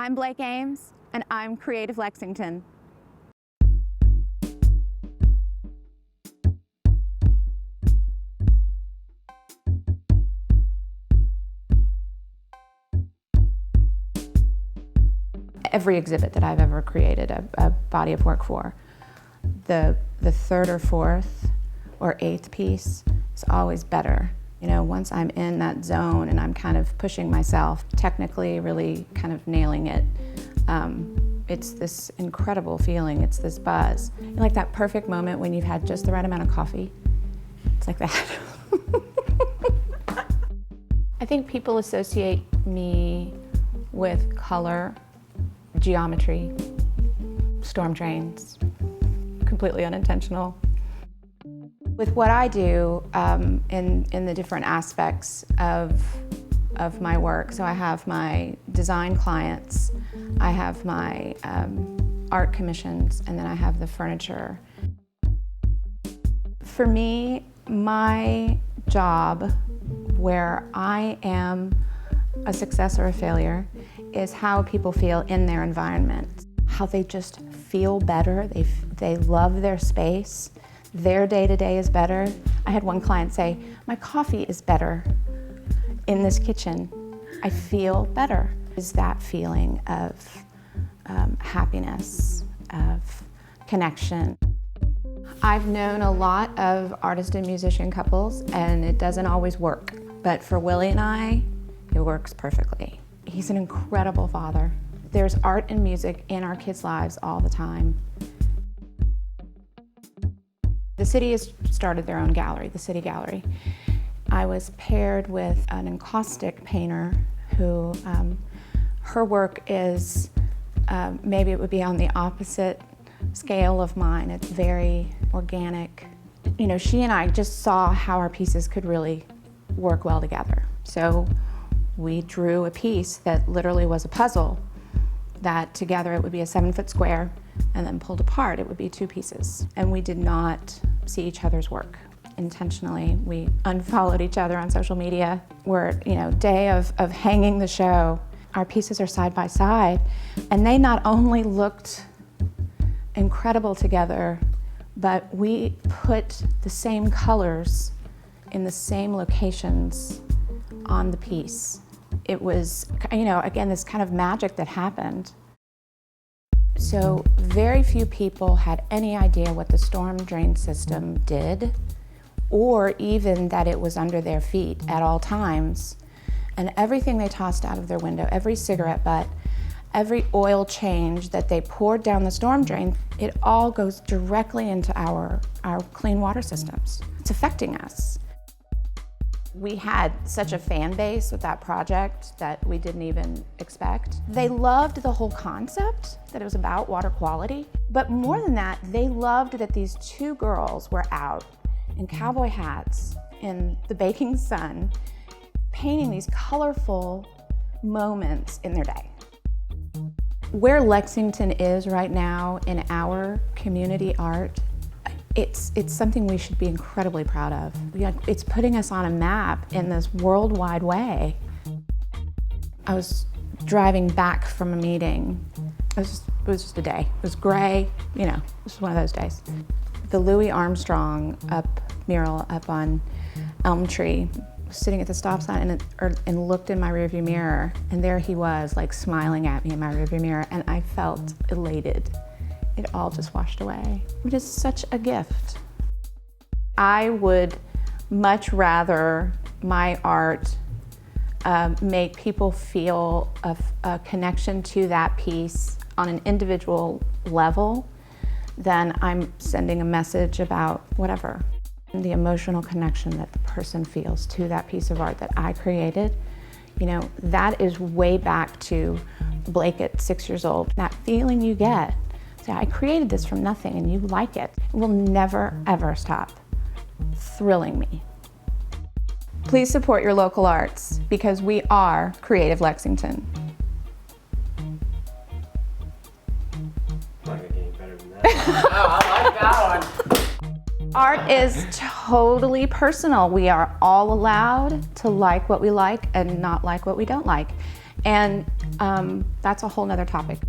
I'm Blake Eames, and I'm Creative Lexington. Every exhibit that I've ever created a body of work for, the third or fourth or eighth piece is always better. You know, once I'm in that zone and I'm kind of pushing myself, technically really kind of nailing it, it's this incredible feeling, it's this buzz. Like that perfect moment when you've had just the right amount of coffee. It's like that. I think people associate me with color, geometry, storm drains, completely unintentional. With what I do in the different aspects of my work, so I have my design clients, I have my art commissions, and then I have the furniture. For me, my job, where I am a success or a failure, is how people feel in their environment, how they just feel better, they love their space, their day-to-day is better. I had one client say, my coffee is better in this kitchen. I feel better. Is that feeling of happiness, of connection. I've known a lot of artist and musician couples, and it doesn't always work. But for Willie and I, it works perfectly. He's an incredible father. There's art and music in our kids' lives all the time. The city has started their own gallery, the City Gallery. I was paired with an encaustic painter who, her work is, maybe it would be on the opposite scale of mine. It's very organic. You know, she and I just saw how our pieces could really work well together. So we drew a piece that literally was a puzzle, that together it would be a 7-foot square, and then pulled apart it would be 2 pieces. And we did not see each other's work intentionally. We unfollowed each other on social media. We're, you know, day of hanging the show, our pieces are side by side, and they not only looked incredible together, but we put the same colors in the same locations on the piece. It was, you know, again, this kind of magic that happened. So very few people had any idea what the storm drain system did, or even that it was under their feet at all times. And everything they tossed out of their window, every cigarette butt, every oil change that they poured down the storm drain, it all goes directly into our clean water systems. It's affecting us. We had such a fan base with that project that we didn't even expect. They loved the whole concept, that it was about water quality. But more than that, they loved that these 2 girls were out in cowboy hats in the baking sun, painting these colorful moments in their day. Where Lexington is right now in our community art, it's something we should be incredibly proud of. It's putting us on a map in this worldwide way. I was driving back from a meeting. It was just a day. It was gray, you know, it was one of those days. The Louis Armstrong mural up on Elm Tree, sitting at the stop sign and looked in my rearview mirror, and there he was, like smiling at me in my rearview mirror, and I felt elated. It all just washed away. It is such a gift. I would much rather my art make people feel a connection to that piece on an individual level than I'm sending a message about whatever. The emotional connection that the person feels to that piece of art that I created, you know, that is way back to Blake at 6 years old. That feeling you get, say, I created this from nothing and you like it, it will never, ever stop thrilling me. Please support your local arts because we are Creative Lexington. Not gonna get any better than that. Oh, I like that one. Art is totally personal. We are all allowed to like what we like and not like what we don't like. And That's a whole nother topic.